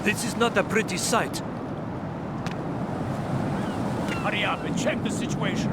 This is not a pretty sight. Hurry up and check the situation.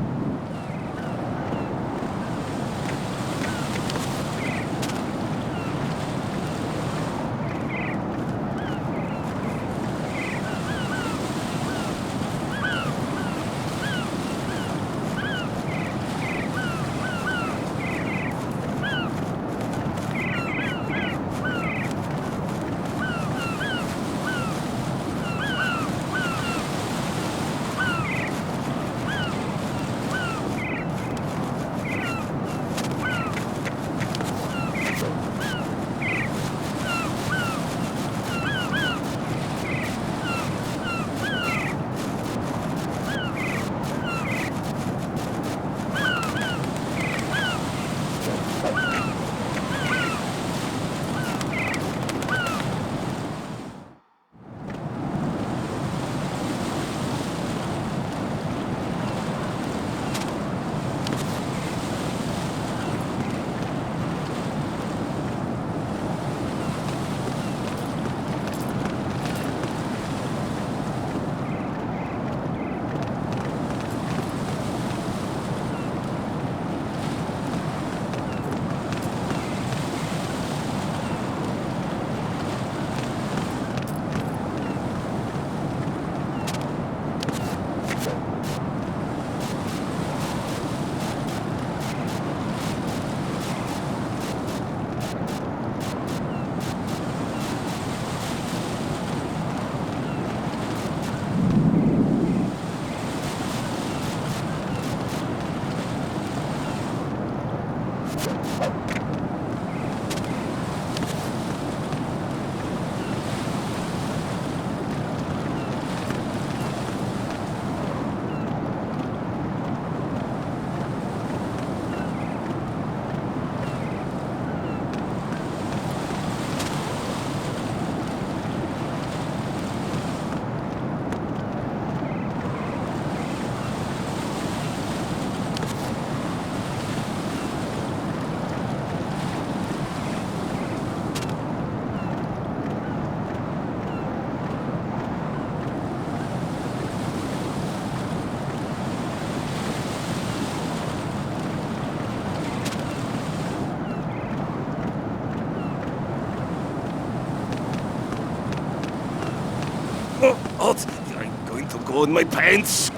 What? I'm going to go in my pants.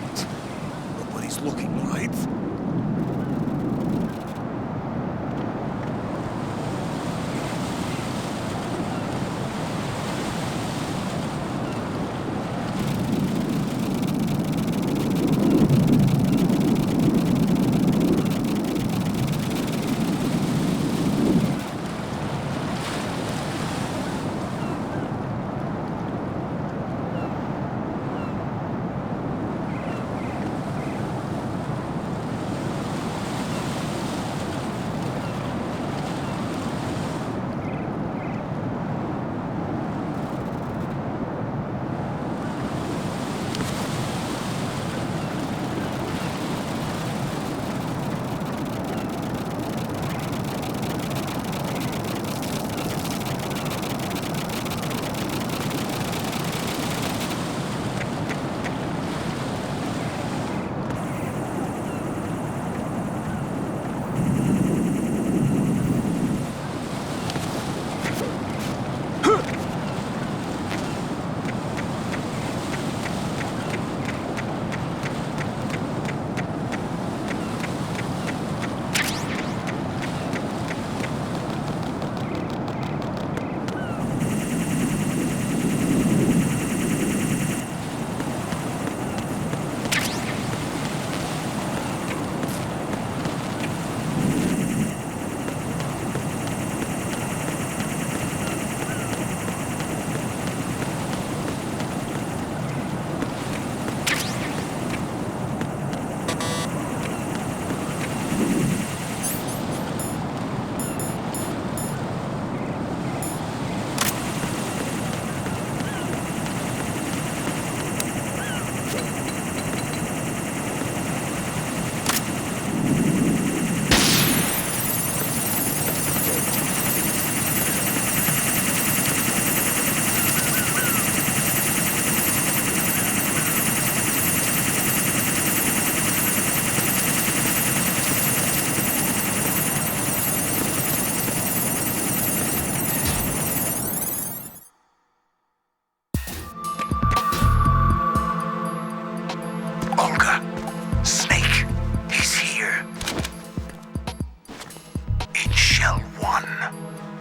Nobody's looking, right?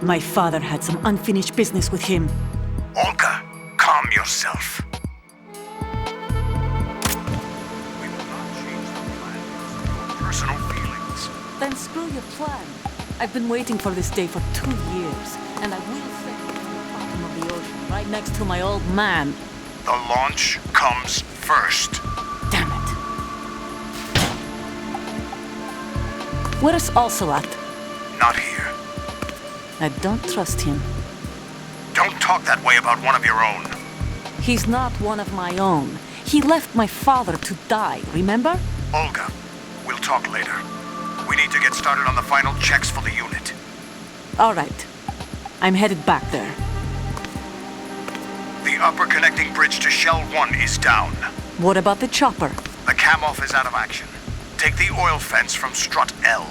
My father had some unfinished business with him. Olga, calm yourself. We will not change the plan because of your personal feelings. Then screw your plan. I've been waiting for this day for 2 years, and I will set you to the bottom of the ocean, right next to my old man. The launch comes first. Damn it. Where's Ocelot? Not here. I don't trust him. Don't talk that way about one of your own. He's not one of my own. He left my father to die, remember? Olga, we'll talk later. We need to get started on the final checks for the unit. All right. I'm headed back there. The upper connecting bridge to Shell 1 is down. What about the chopper? The cam-off is out of action. Take the oil fence from strut L.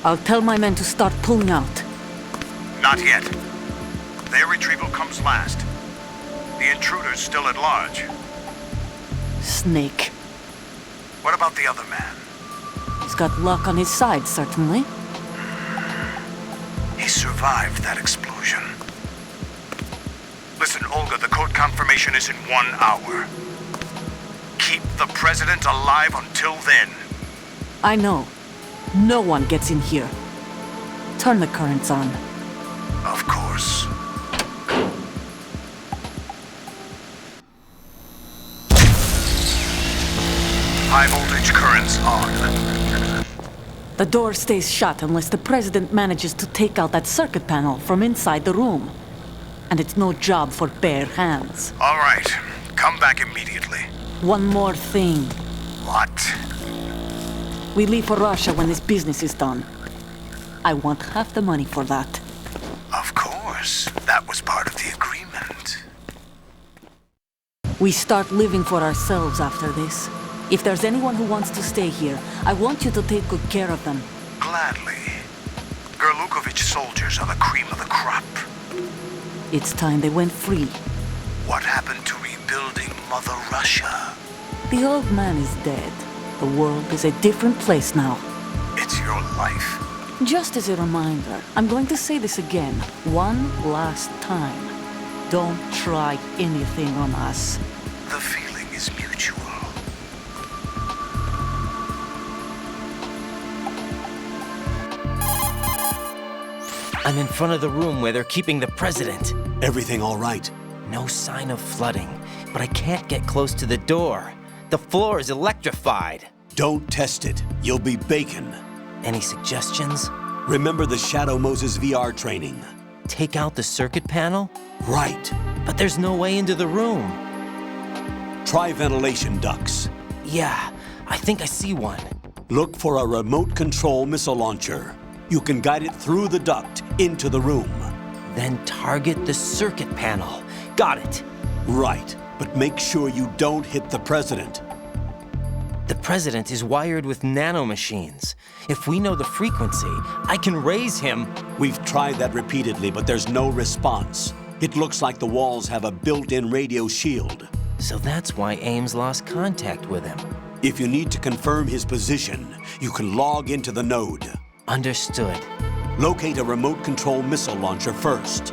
I'll tell my men to start pulling out. Not yet. Their retrieval comes last. The intruder's still at large. Snake. What about the other man? He's got luck on his side, certainly. He survived that explosion. Listen, Olga, the code confirmation is in 1 hour. Keep the president alive until then. I know. No one gets in here. Turn the currents on. Of course. High voltage currents on. The door stays shut unless the president manages to take out that circuit panel from inside the room. And it's no job for bare hands. All right. Come back immediately. One more thing. What? We leave for Russia when this business is done. I want half the money for that. Of course. That was part of the agreement. We start living for ourselves after this. If there's anyone who wants to stay here, I want you to take good care of them. Gladly. Gerlukovich soldiers are the cream of the crop. It's time they went free. What happened to rebuilding Mother Russia? The old man is dead. The world is a different place now. It's your life. Just as a reminder, I'm going to say this again, one last time. Don't try anything on us. The feeling is mutual. I'm in front of the room where they're keeping the president. Everything all right? No sign of flooding, but I can't get close to the door. The floor is electrified. Don't test it. You'll be bacon. Any suggestions? Remember the Shadow Moses VR training? Take out the circuit panel? Right. But there's no way into the room. Try ventilation ducts. Yeah, I think I see one. Look for a remote control missile launcher. You can guide it through the duct into the room. Then target the circuit panel. Got it. Right, but make sure you don't hit the president. The president is wired with nanomachines. If we know the frequency, I can raise him. We've tried that repeatedly, but there's no response. It looks like the walls have a built-in radio shield. So that's why Ames lost contact with him. If you need to confirm his position, you can log into the node. Understood. Locate a remote control missile launcher first.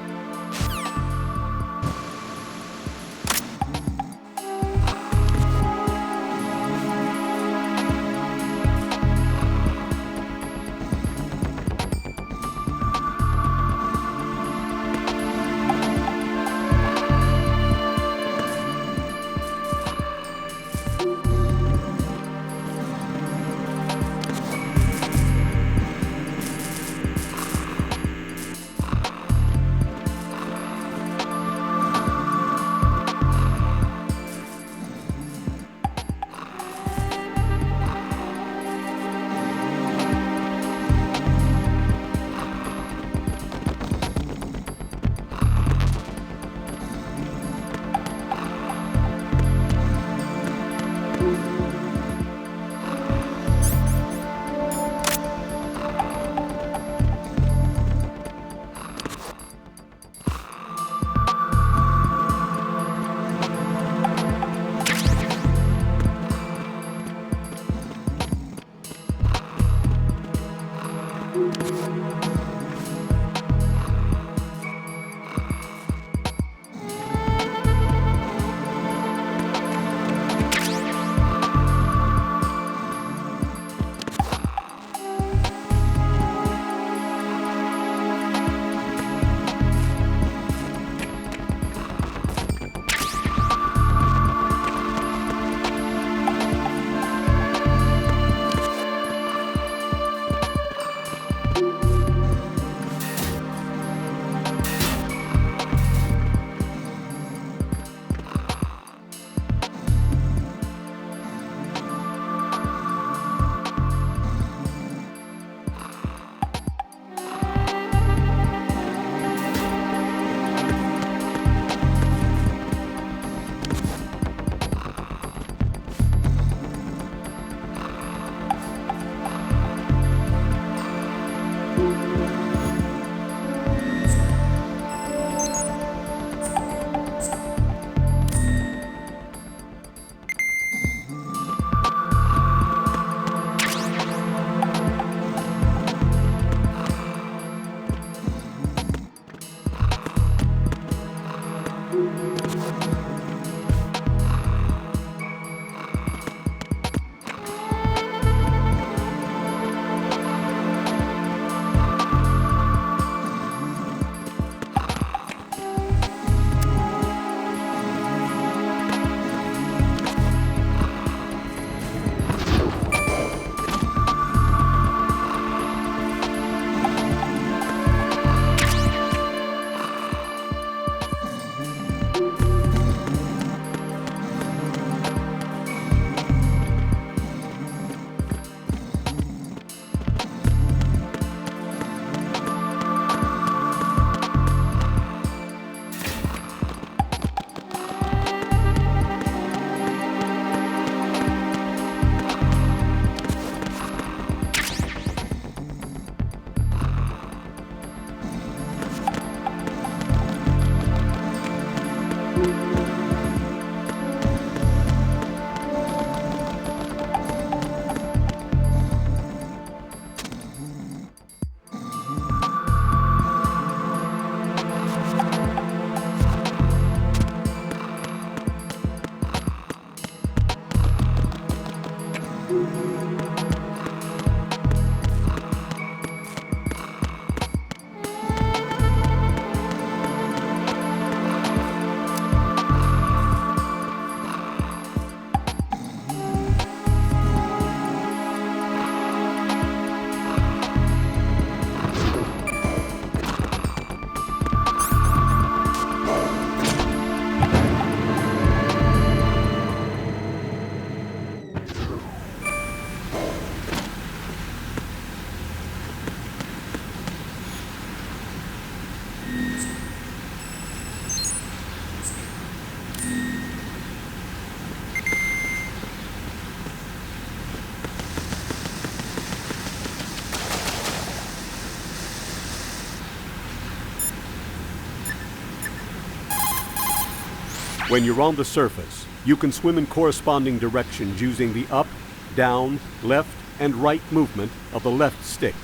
When you're on the surface, you can swim in corresponding directions using the up, down, left, and right movement of the left stick.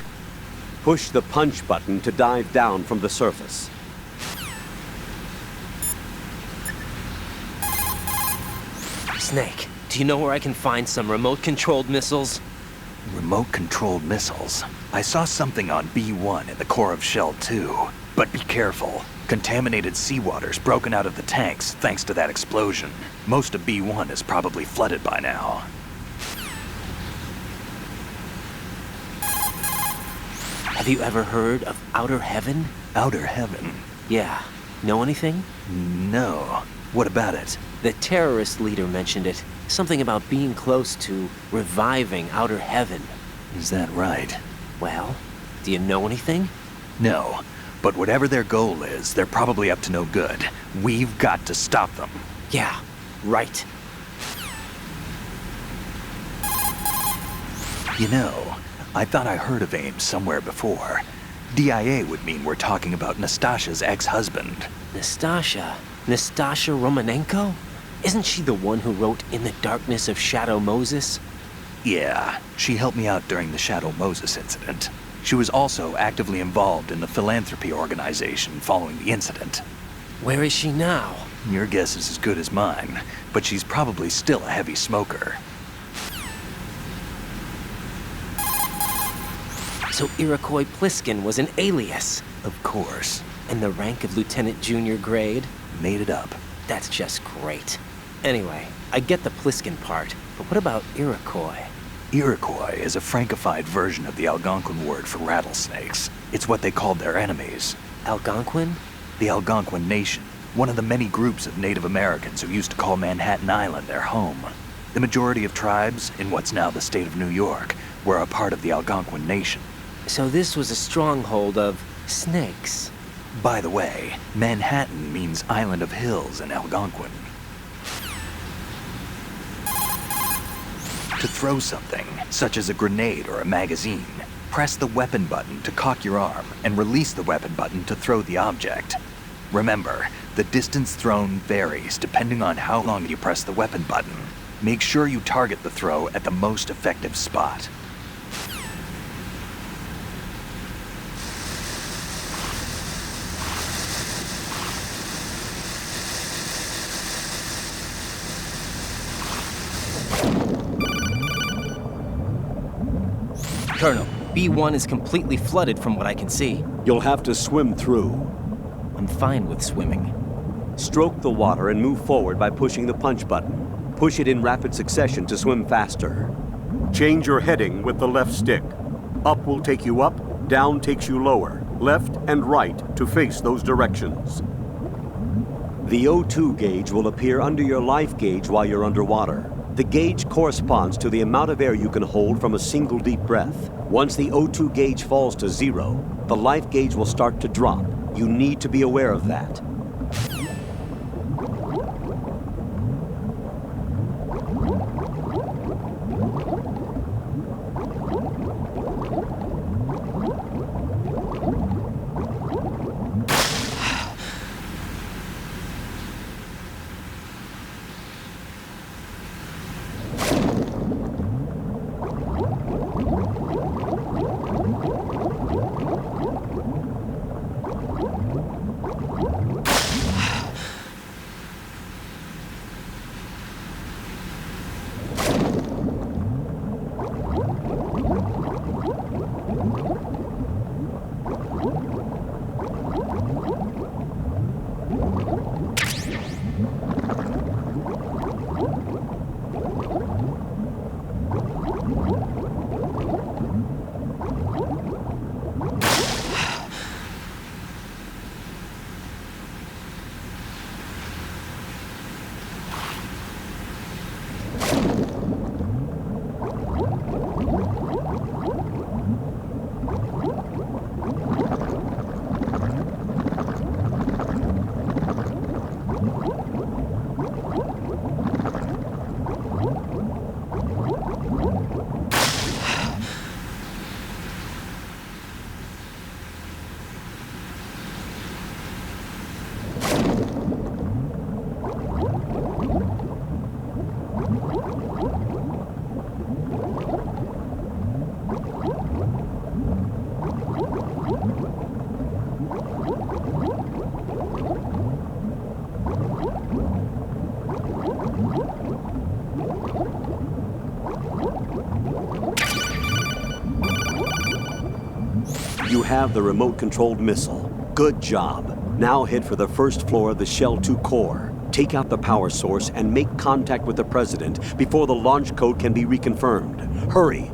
Push the punch button to dive down from the surface. Snake, do you know where I can find some remote-controlled missiles? Remote-controlled missiles. I saw something on B1 in the core of Shell 2. But be careful. Contaminated seawater's broken out of the tanks thanks to that explosion. Most of B1 is probably flooded by now. Have you ever heard of Outer Heaven? Outer Heaven? Yeah. Know anything? No. What about it? The terrorist leader mentioned it. Something about being close to reviving Outer Heaven. Is that right? Well, do you know anything? No. But whatever their goal is, they're probably up to no good. We've got to stop them. Yeah, right. You know, I thought I heard of AIM somewhere before. DIA would mean we're talking about Nastasha's ex-husband. Nastasha? Nastasha Romanenko? Isn't she the one who wrote In the Darkness of Shadow Moses? Yeah, she helped me out during the Shadow Moses incident. She was also actively involved in the philanthropy organization following the incident. Where is she now? Your guess is as good as mine, but she's probably still a heavy smoker. So Iroquois Pliskin was an alias? Of course. And the rank of Lieutenant Junior grade? Made it up. That's just great. Anyway, I get the Pliskin part, but what about Iroquois? Iroquois is a Frankified version of the Algonquin word for rattlesnakes. It's what they called their enemies. Algonquin? The Algonquin Nation, one of the many groups of Native Americans who used to call Manhattan Island their home. The majority of tribes, in what's now the state of New York, were a part of the Algonquin Nation. So this was a stronghold of snakes. By the way, Manhattan means Island of Hills in Algonquin. To throw something, such as a grenade or a magazine, press the weapon button to cock your arm and release the weapon button to throw the object. Remember, the distance thrown varies depending on how long you press the weapon button. Make sure you target the throw at the most effective spot. Colonel, B1 is completely flooded from what I can see. You'll have to swim through. I'm fine with swimming. Stroke the water and move forward by pushing the punch button. Push it in rapid succession to swim faster. Change your heading with the left stick. Up will take you up, down takes you lower, left and right to face those directions. The O2 gauge will appear under your life gauge while you're underwater. The gauge corresponds to the amount of air you can hold from a single deep breath. Once the O2 gauge falls to 0, the life gauge will start to drop. You need to be aware of that. have the remote-controlled missile. Good job. Now head for the first floor of the Shell 2 core. Take out the power source and make contact with the President before the launch code can be reconfirmed. Hurry!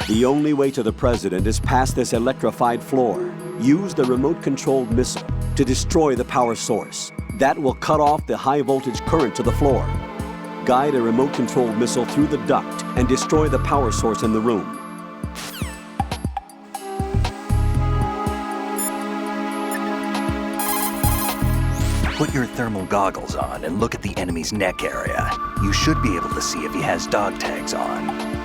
The only way to the President is past this electrified floor. Use the remote-controlled missile to destroy the power source. That will cut off the high-voltage current to the floor. Guide a remote-controlled missile through the duct and destroy the power source in the room. Put your thermal goggles on and look at the enemy's neck area. You should be able to see if he has dog tags on.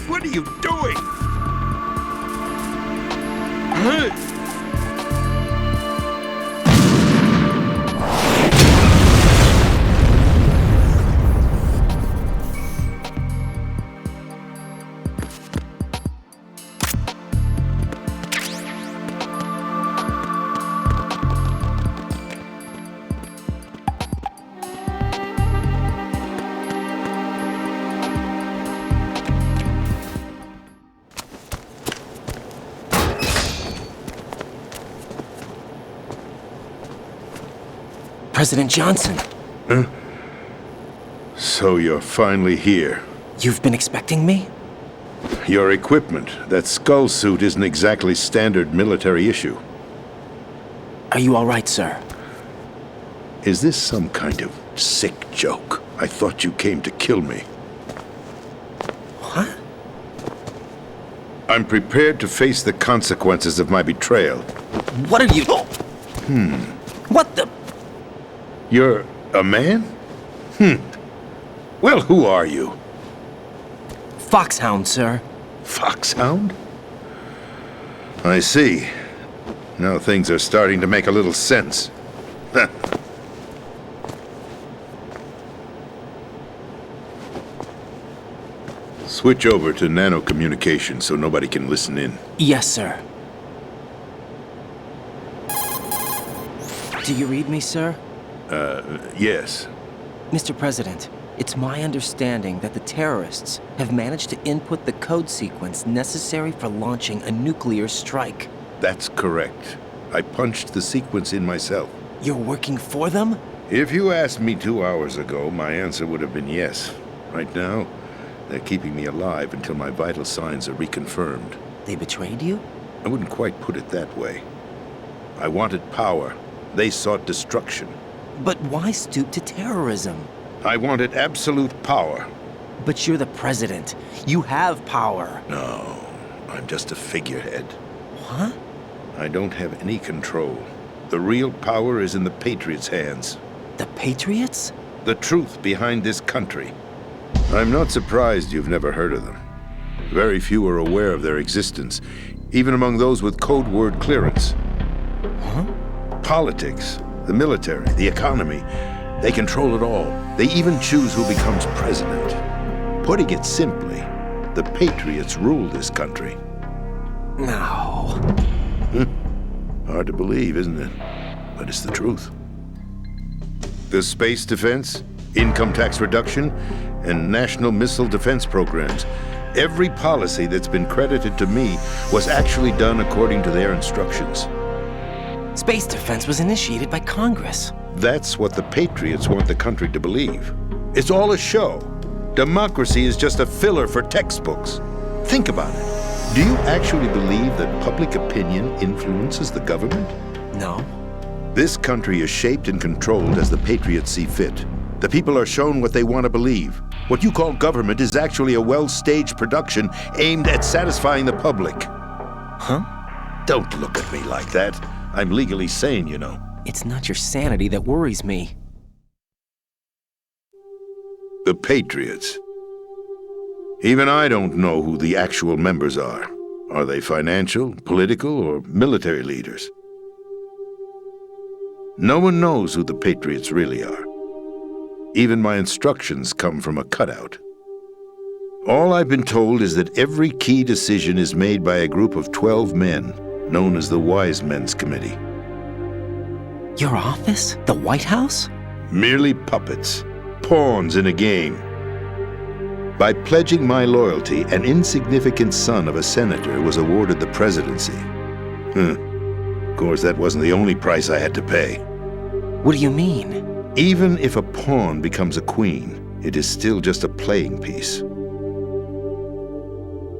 What are you doing? President Johnson. Huh? So you're finally here. You've been expecting me? Your equipment, that skull suit, isn't exactly standard military issue. Are you all right, sir? Is this some kind of sick joke? I thought you came to kill me. What? I'm prepared to face the consequences of my betrayal. What are you... What the... You're a man? Well, who are you? Foxhound, sir. Foxhound? I see. Now things are starting to make a little sense. Switch over to nano communication so nobody can listen in. Yes, sir. Do you read me, sir? Yes. Mr. President, it's my understanding that the terrorists have managed to input the code sequence necessary for launching a nuclear strike. That's correct. I punched the sequence in myself. You're working for them? If you asked me 2 hours ago, my answer would have been yes. Right now, They're keeping me alive until my vital signs are reconfirmed. They betrayed you? I wouldn't quite put it that way. I wanted power. They sought destruction. But why stoop to terrorism? I wanted absolute power. But you're the president. You have power. No, I'm just a figurehead. What? I don't have any control. The real power is in the Patriots' hands. The Patriots? The truth behind this country. I'm not surprised you've never heard of them. Very few are aware of their existence, even among those with code word clearance. Huh? Politics, the military, the economy, they control it all. They even choose who becomes president. Putting it simply, the Patriots rule this country. No. Hard to believe, isn't it? But it's the truth. The space defense, income tax reduction, and national missile defense programs. Every policy that's been credited to me was actually done according to their instructions. Space defense was initiated by Congress. That's what the Patriots want the country to believe. It's all a show. Democracy is just a filler for textbooks. Think about it. Do you actually believe that public opinion influences the government? No. This country is shaped and controlled as the Patriots see fit. The people are shown what they want to believe. What you call government is actually a well-staged production aimed at satisfying the public. Huh? Don't look at me like that. I'm legally sane, you know. It's not your sanity that worries me. The Patriots. Even I don't know who the actual members are. Are they financial, political, or military leaders? No one knows who the Patriots really are. Even my instructions come from a cutout. All I've been told is that every key decision is made by a group of 12 men, known as the Wise Men's Committee. Your office? The White House? Merely puppets, pawns in a game. By pledging my loyalty, an insignificant son of a senator was awarded the presidency. Of course, that wasn't the only price I had to pay. What do you mean? Even if a pawn becomes a queen, it is still just a playing piece.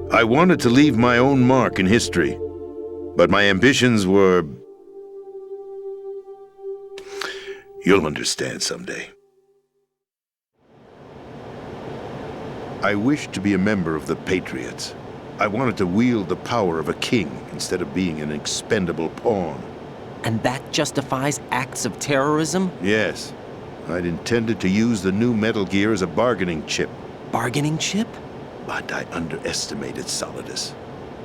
I wanted to leave my own mark in history, but my ambitions were... You'll understand someday. I wished to be a member of the Patriots. I wanted to wield the power of a king instead of being an expendable pawn. And that justifies acts of terrorism? Yes. I'd intended to use the new Metal Gear as a bargaining chip. Bargaining chip? But I underestimated Solidus.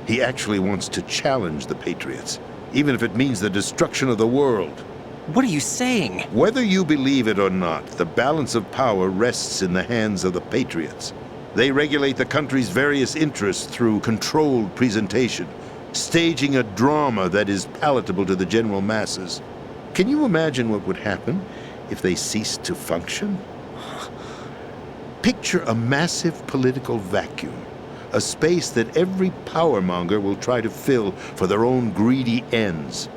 He actually wants to challenge the Patriots, even if it means the destruction of the world. What are you saying? Whether you believe it or not, the balance of power rests in the hands of the Patriots. They regulate the country's various interests through controlled presentation, staging a drama that is palatable to the general masses. Can you imagine what would happen if they ceased to function? Picture a massive political vacuum, a space that every powermonger will try to fill for their own greedy ends.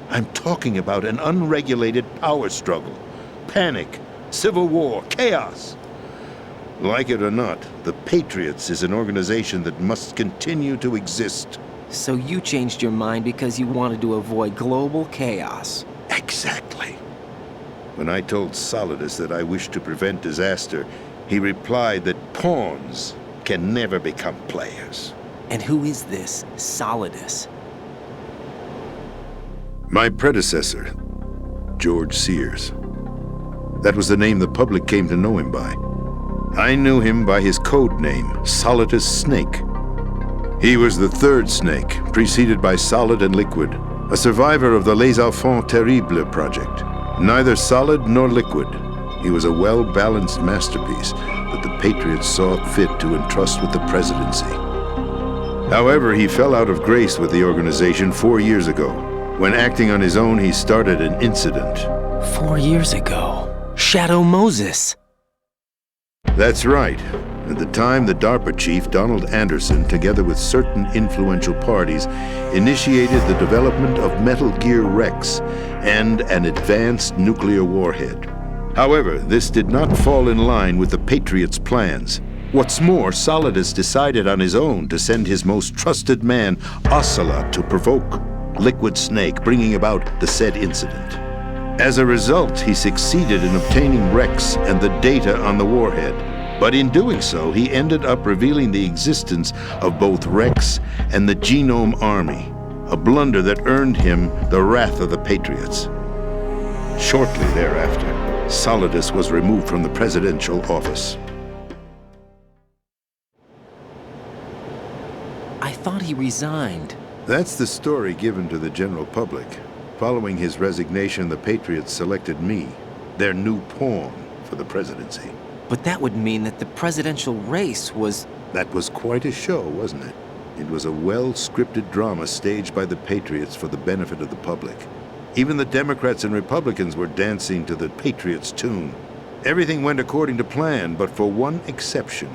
I'm talking about an unregulated power struggle, panic, civil war, chaos. Like it or not, the Patriots is an organization that must continue to exist. So you changed your mind because you wanted to avoid global chaos. Exactly. When I told Solidus that I wished to prevent disaster, he replied that pawns can never become players. And who is this Solidus? My predecessor, George Sears. That was the name the public came to know him by. I knew him by his code name, Solidus Snake. He was the third snake, preceded by Solid and Liquid, a survivor of the Les Enfants Terribles project. Neither solid nor liquid, he was a well-balanced masterpiece that the Patriots saw fit to entrust with the presidency. However, he fell out of grace with the organization 4 years ago. When acting on his own, he started an incident. 4 years ago? Shadow Moses! That's right. At the time, the DARPA chief, Donald Anderson, together with certain influential parties, initiated the development of Metal Gear Rex and an advanced nuclear warhead. However, this did not fall in line with the Patriots' plans. What's more, Solidus decided on his own to send his most trusted man, Ocelot, to provoke Liquid Snake, bringing about the said incident. As a result, he succeeded in obtaining Rex and the data on the warhead. But in doing so, he ended up revealing the existence of both Rex and the Genome Army, a blunder that earned him the wrath of the Patriots. Shortly thereafter, Solidus was removed from the presidential office. I thought he resigned. That's the story given to the general public. Following his resignation, the Patriots selected me, their new pawn, for the presidency. But that would mean that the presidential race was... That was quite a show, wasn't it? It was a well-scripted drama staged by the Patriots for the benefit of the public. Even the Democrats and Republicans were dancing to the Patriots' tune. Everything went according to plan, but for one exception.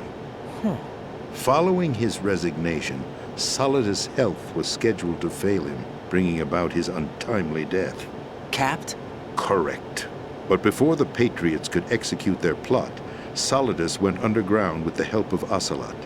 Following his resignation, Solidus' health was scheduled to fail him, bringing about his untimely death. Capped? Correct. But before the Patriots could execute their plot, Solidus went underground with the help of Ocelot.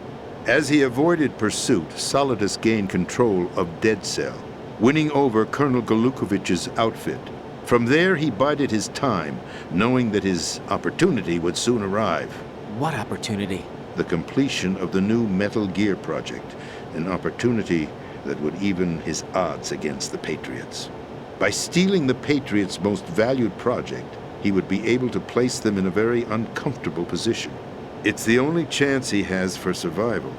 As he avoided pursuit, Solidus gained control of Dead Cell, winning over Colonel Golukovich's outfit. From there, he bided his time, knowing that his opportunity would soon arrive. What opportunity? The completion of the new Metal Gear project, an opportunity that would even his odds against the Patriots. By stealing the Patriots' most valued project, he would be able to place them in a very uncomfortable position. It's the only chance he has for survival.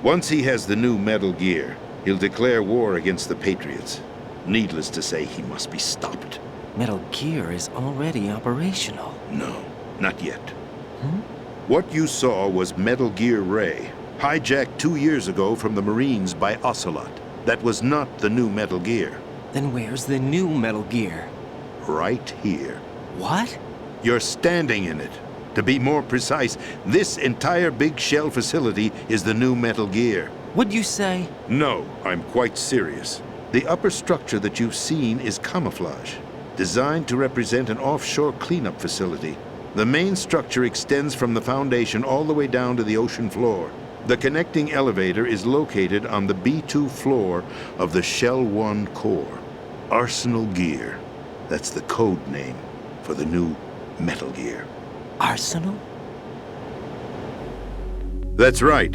Once he has the new Metal Gear, he'll declare war against the Patriots. Needless to say, he must be stopped. Metal Gear is already operational. No, not yet. What you saw was Metal Gear Ray, hijacked 2 years ago from the Marines by Ocelot. That was not the new Metal Gear. Then where's the new Metal Gear? Right here. What? You're standing in it. To be more precise, this entire big shell facility is the new Metal Gear. What'd you say? No, I'm quite serious. The upper structure that you've seen is camouflage, designed to represent an offshore cleanup facility. The main structure extends from the foundation all the way down to the ocean floor. The connecting elevator is located on the B2 floor of the Shell 1 core. Arsenal Gear. That's the code name for the new Metal Gear. Arsenal? That's right.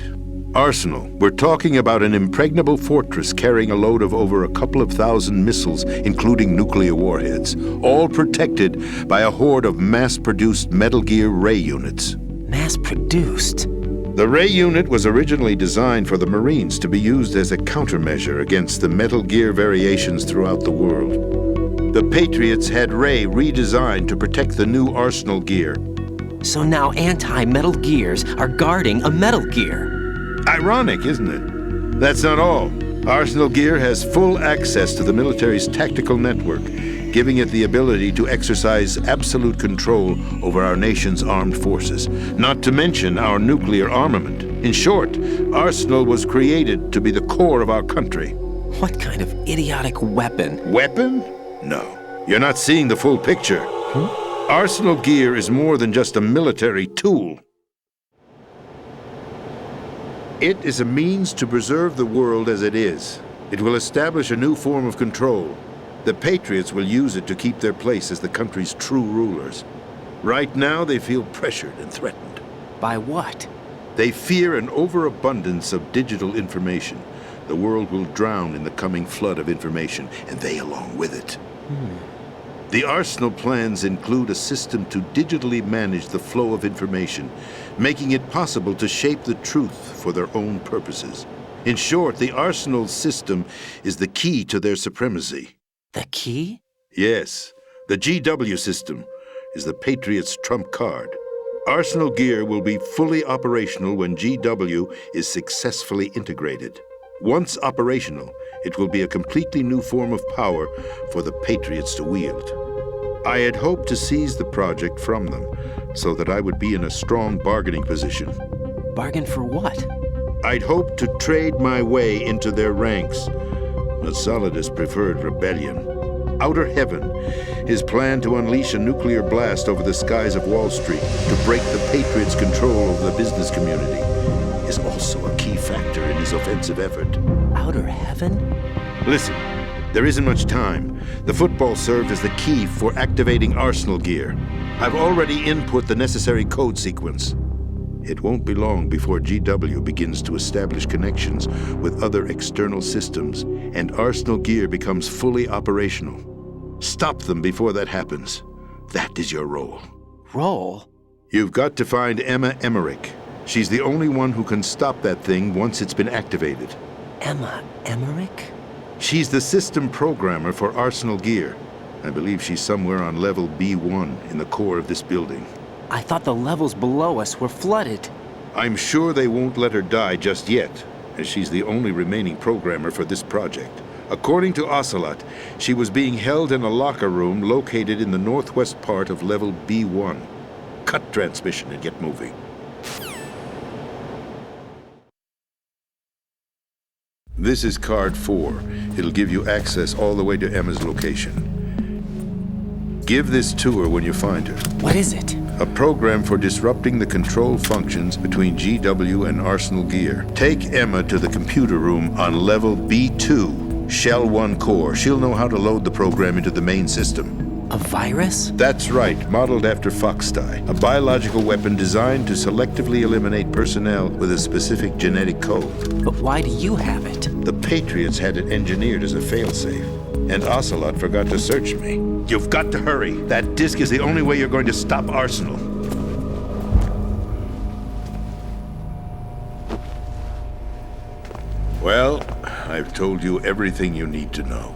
Arsenal. We're talking about an impregnable fortress carrying a load of over a couple of thousand missiles, including nuclear warheads, all protected by a horde of mass-produced Metal Gear Ray units. Mass-produced? The Ray unit was originally designed for the Marines to be used as a countermeasure against the Metal Gear variations throughout the world. The Patriots had Ray redesigned to protect the new Arsenal Gear. So now anti-Metal Gears are guarding a Metal Gear. Ironic, isn't it? That's not all. Arsenal Gear has full access to the military's tactical network, giving it the ability to exercise absolute control over our nation's armed forces, not to mention our nuclear armament. In short, Arsenal was created to be the core of our country. What kind of idiotic weapon? Weapon? No. You're not seeing the full picture. Arsenal Gear is more than just a military tool. It is a means to preserve the world as it is. It will establish a new form of control. The Patriots will use it to keep their place as the country's true rulers. Right now, they feel pressured and threatened. By what? They fear an overabundance of digital information. The world will drown in the coming flood of information, and they along with it. The Arsenal plans include a system to digitally manage the flow of information, making it possible to shape the truth for their own purposes. In short, the Arsenal system is the key to their supremacy. The key? Yes. The GW system is the Patriots' trump card. Arsenal Gear will be fully operational when GW is successfully integrated. Once operational, it will be a completely new form of power for the Patriots to wield. I had hoped to seize the project from them, so that I would be in a strong bargaining position. Bargain for what? I'd hoped to trade my way into their ranks, but Solidus preferred rebellion. Outer Heaven, his plan to unleash a nuclear blast over the skies of Wall Street to break the Patriots' control over the business community. is also a key factor in his offensive effort. Outer heaven? Listen, there isn't much time. The football served as the key for activating arsenal gear. I've already input the necessary code sequence. It won't be long before GW begins to establish connections with other external systems, and arsenal gear becomes fully operational. Stop them before that happens. That is your role. Role? You've got to find Emma Emmerich. She's the only one who can stop that thing once it's been activated. Emma Emmerich? She's the system programmer for arsenal gear. I believe she's somewhere on level B1 in the core of this building. I thought the levels below us were flooded. I'm sure they won't let her die just yet, as she's the only remaining programmer for this project. According to Ocelot, she was being held in a locker room located in the northwest part of level B1. Cut transmission and get moving. This is card 4. It'll give you access all the way to Emma's location. Give this to her when you find her. What is it? A program for disrupting the control functions between GW and Arsenal gear. Take Emma to the computer room on level B2, Shell 1 core. She'll know how to load the program into the main system. A virus? That's right, modeled after Foxdie, a biological weapon designed to selectively eliminate personnel with a specific genetic code. But why do you have it? The Patriots had it engineered as a failsafe, and Ocelot forgot to search me. You've got to hurry. That disk is the only way you're going to stop Arsenal. Well, I've told you everything you need to know.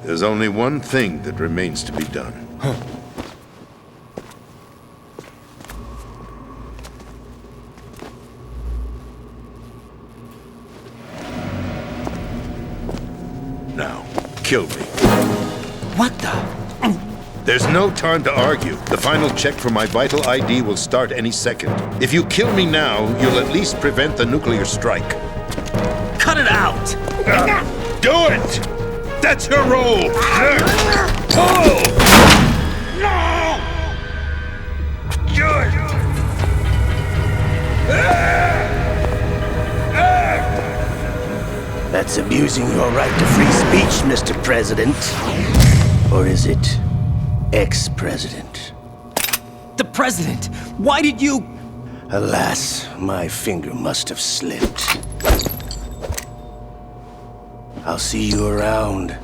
There's only one thing that remains to be done. Now, kill me. What the? There's no time to argue. The final check for my vital ID will start any second. If you kill me now, you'll at least prevent the nuclear strike. Cut it out! Do it! That's your role! Pull! No! Good! That's abusing your right to free speech, Mr. President. Or is it ex-president? The president! Why did you... Alas, my finger must have slipped. I'll see you around,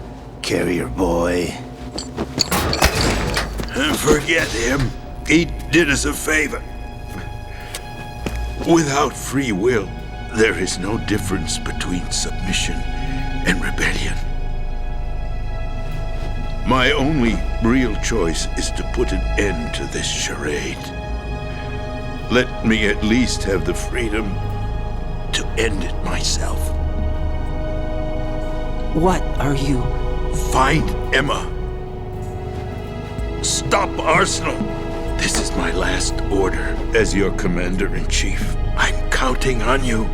carrier boy. Forget him. He did us a favor. Without free will, there is no difference between submission and rebellion. My only real choice is to put an end to this charade. Let me at least have the freedom to end it myself. What are you... Find Emma. Stop Arsenal. This is my last order as your commander-in-chief. I'm counting on you.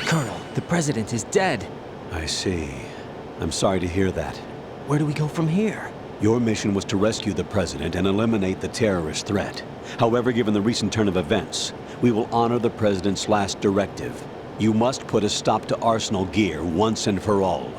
Colonel, the president is dead. I see. I'm sorry to hear that. Where do we go from here? Your mission was to rescue the president and eliminate the terrorist threat. However, given the recent turn of events, we will honor the president's last directive. You must put a stop to Arsenal gear once and for all.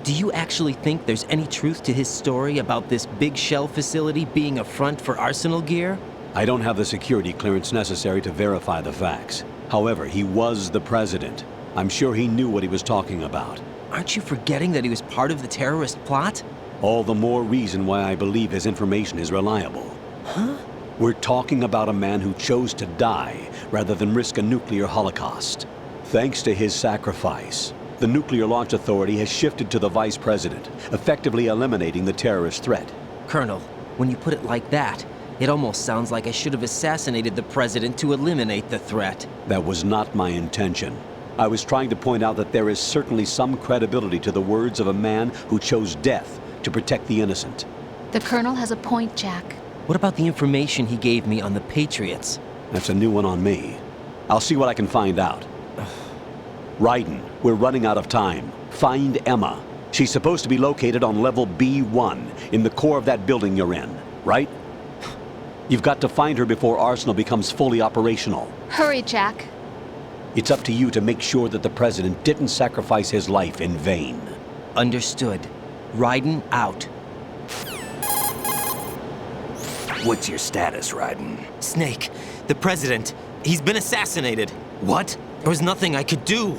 Do you actually think there's any truth to his story about this big shell facility being a front for Arsenal gear? I don't have the security clearance necessary to verify the facts. However, he was the president. I'm sure he knew what he was talking about. Aren't you forgetting that he was part of the terrorist plot? All the more reason why I believe his information is reliable. Huh? We're talking about a man who chose to die rather than risk a nuclear holocaust. Thanks to his sacrifice, the Nuclear Launch Authority has shifted to the Vice President, effectively eliminating the terrorist threat. Colonel, when you put it like that, it almost sounds like I should have assassinated the President to eliminate the threat. That was not my intention. I was trying to point out that there is certainly some credibility to the words of a man who chose death to protect the innocent. The Colonel has a point, Jack. What about the information he gave me on the Patriots? That's a new one on me. I'll see what I can find out. Ryden, we're running out of time. Find Emma. She's supposed to be located on level B1, in the core of that building you're in, right? You've got to find her before Arsenal becomes fully operational. Hurry, Jack. It's up to you to make sure that the President didn't sacrifice his life in vain. Understood. Ryden out. What's your status, Ryden? Snake, the President, he's been assassinated. What? There was nothing I could do.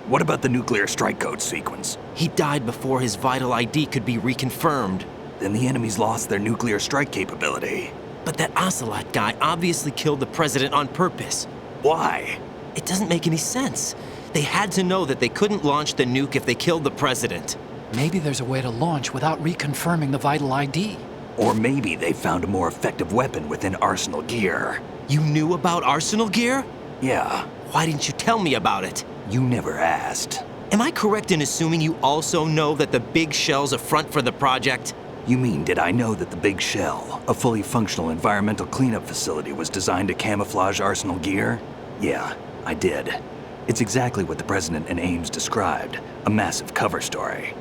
What about the nuclear strike code sequence? He died before his vital ID could be reconfirmed. Then the enemy's lost their nuclear strike capability. But that Ocelot guy obviously killed the President on purpose. Why? It doesn't make any sense. They had to know that they couldn't launch the nuke if they killed the President. Maybe there's a way to launch without reconfirming the vital ID. Or maybe they found a more effective weapon within Arsenal gear. You knew about Arsenal gear? Yeah. Why didn't you tell me about it? You never asked. Am I correct in assuming you also know that the Big Shell's a front for the project? You mean, did I know that the Big Shell, a fully functional environmental cleanup facility, was designed to camouflage Arsenal gear? Yeah, I did. It's exactly what the President and Ames described, a massive cover story.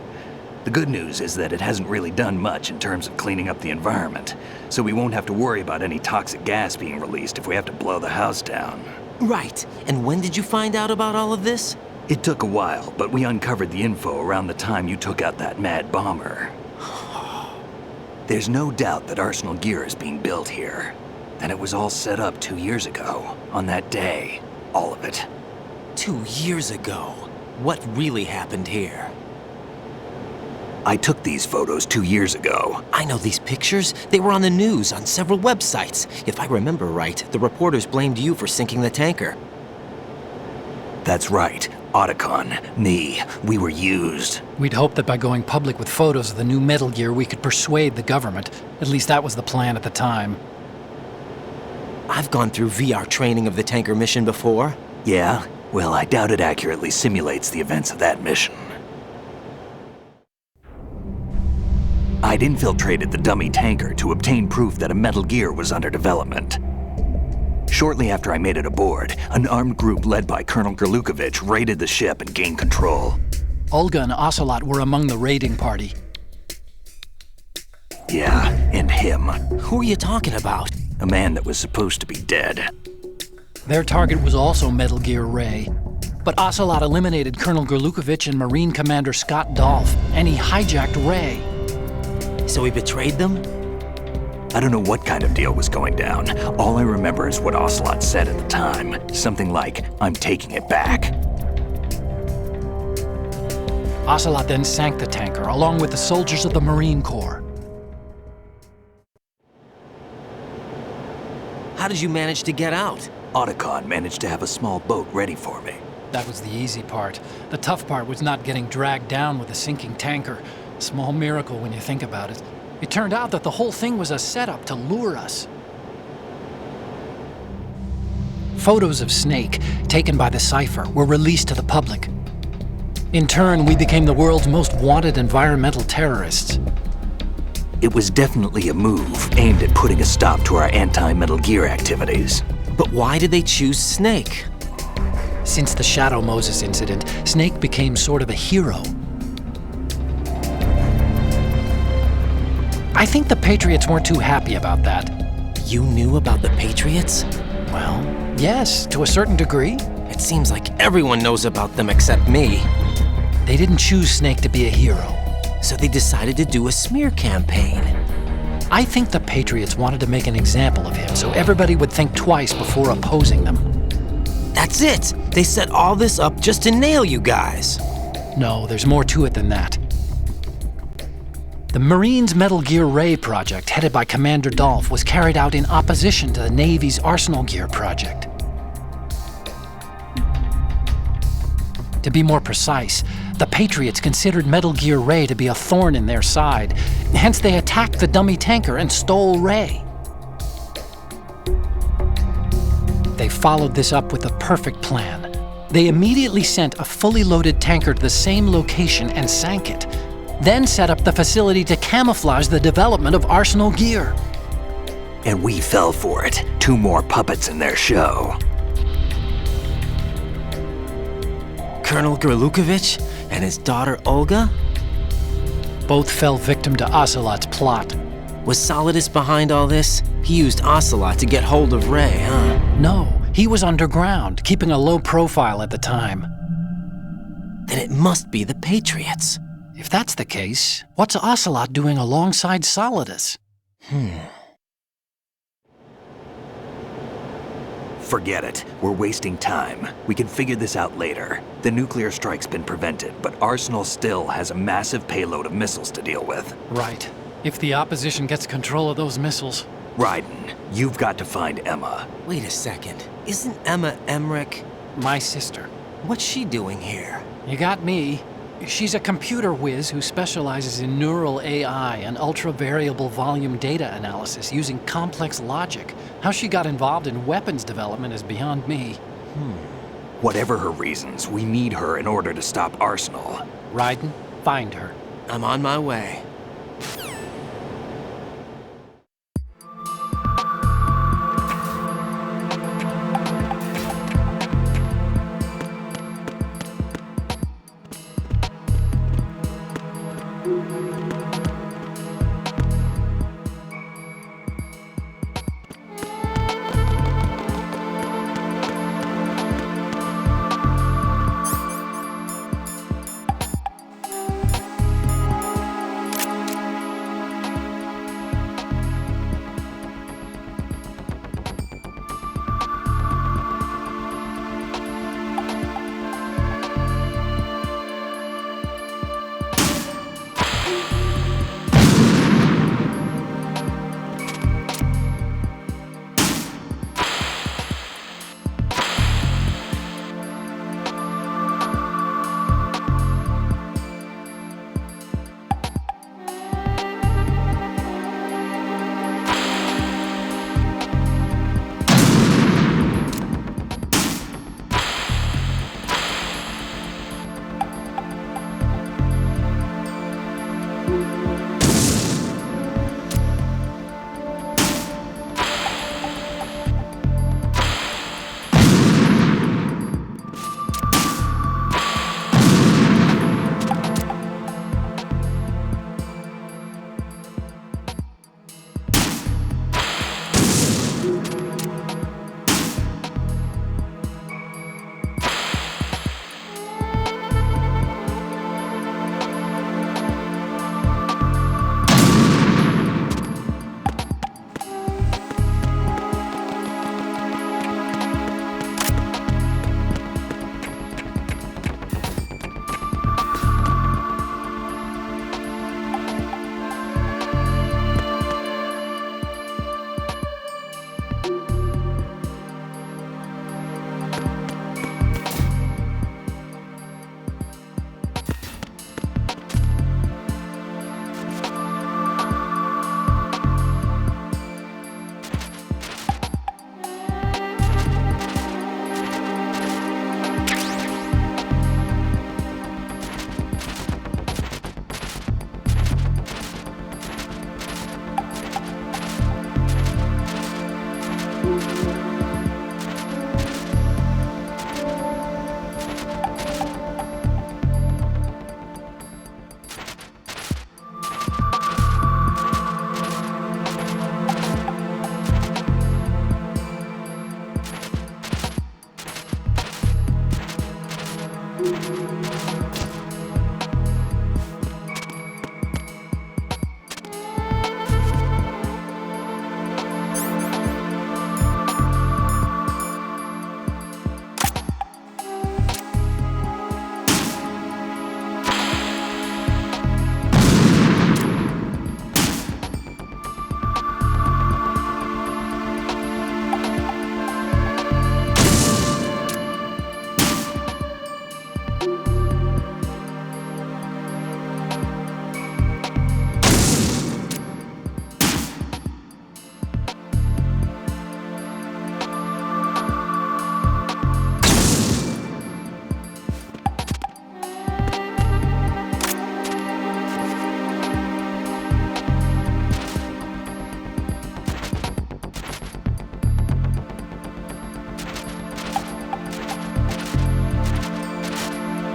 The good news is that it hasn't really done much in terms of cleaning up the environment, so we won't have to worry about any toxic gas being released if we have to blow the house down. Right. And when did you find out about all of this? It took a while, but we uncovered the info around the time you took out that mad bomber. There's no doubt that Arsenal gear is being built here. And it was all set up 2 years ago, on that day. All of it. 2 years ago? What really happened here? I took these photos 2 years ago. I know these pictures. They were on the news, on several websites. If I remember right, the reporters blamed you for sinking the tanker. That's right. Otacon, me, we were used. We'd hoped that by going public with photos of the new Metal Gear, we could persuade the government. At least that was the plan at the time. I've gone through VR training of the tanker mission before. Yeah? Well, I doubt it accurately simulates the events of that mission. I'd infiltrated the dummy tanker to obtain proof that a Metal Gear was under development. Shortly after I made it aboard, an armed group led by Colonel Gerlukovich raided the ship and gained control. Olga and Ocelot were among the raiding party. Yeah, and him. Who are you talking about? A man that was supposed to be dead. Their target was also Metal Gear Ray. But Ocelot eliminated Colonel Gerlukovich and Marine Commander Scott Dolph, and he hijacked Ray. So he betrayed them? I don't know what kind of deal was going down. All I remember is what Ocelot said at the time. Something like, "I'm taking it back." Ocelot then sank the tanker, along with the soldiers of the Marine Corps. How did you manage to get out? Otacon managed to have a small boat ready for me. That was the easy part. The tough part was not getting dragged down with a sinking tanker. Small miracle when you think about it. It turned out that the whole thing was a setup to lure us. Photos of Snake, taken by the Cypher, were released to the public. In turn, we became the world's most wanted environmental terrorists. It was definitely a move aimed at putting a stop to our anti-Metal Gear activities. But why did they choose Snake? Since the Shadow Moses incident, Snake became sort of a hero. I think the Patriots weren't too happy about that. You knew about the Patriots? Well, yes, to a certain degree. It seems like everyone knows about them except me. They didn't choose Snake to be a hero. So they decided to do a smear campaign. I think the Patriots wanted to make an example of him so everybody would think twice before opposing them. That's it! They set all this up just to nail you guys. No, there's more to it than that. The Marines' Metal Gear Ray project, headed by Commander Dolph, was carried out in opposition to the Navy's Arsenal Gear project. To be more precise, the Patriots considered Metal Gear Ray to be a thorn in their side. Hence, they attacked the dummy tanker and stole Ray. They followed this up with a perfect plan. They immediately sent a fully loaded tanker to the same location and sank it, then set up the facility to camouflage the development of Arsenal Gear. And we fell for it. 2 more puppets in their show. Colonel Gerlukovich and his daughter Olga? Both fell victim to Ocelot's plot. Was Solidus behind all this? He used Ocelot to get hold of Ray, huh? No, he was underground, keeping a low profile at the time. Then it must be the Patriots. If that's the case, what's Ocelot doing alongside Solidus? Forget it. We're wasting time. We can figure this out later. The nuclear strike's been prevented, but Arsenal still has a massive payload of missiles to deal with. Right. If the opposition gets control of those missiles... Raiden, you've got to find Emma. Wait a second. Isn't Emma Emmerich? My sister. What's she doing here? You got me. She's a computer whiz who specializes in neural AI and ultra-variable volume data analysis using complex logic. How she got involved in weapons development is beyond me. Whatever her reasons, we need her in order to stop Arsenal. Raiden, find her. I'm on my way.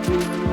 you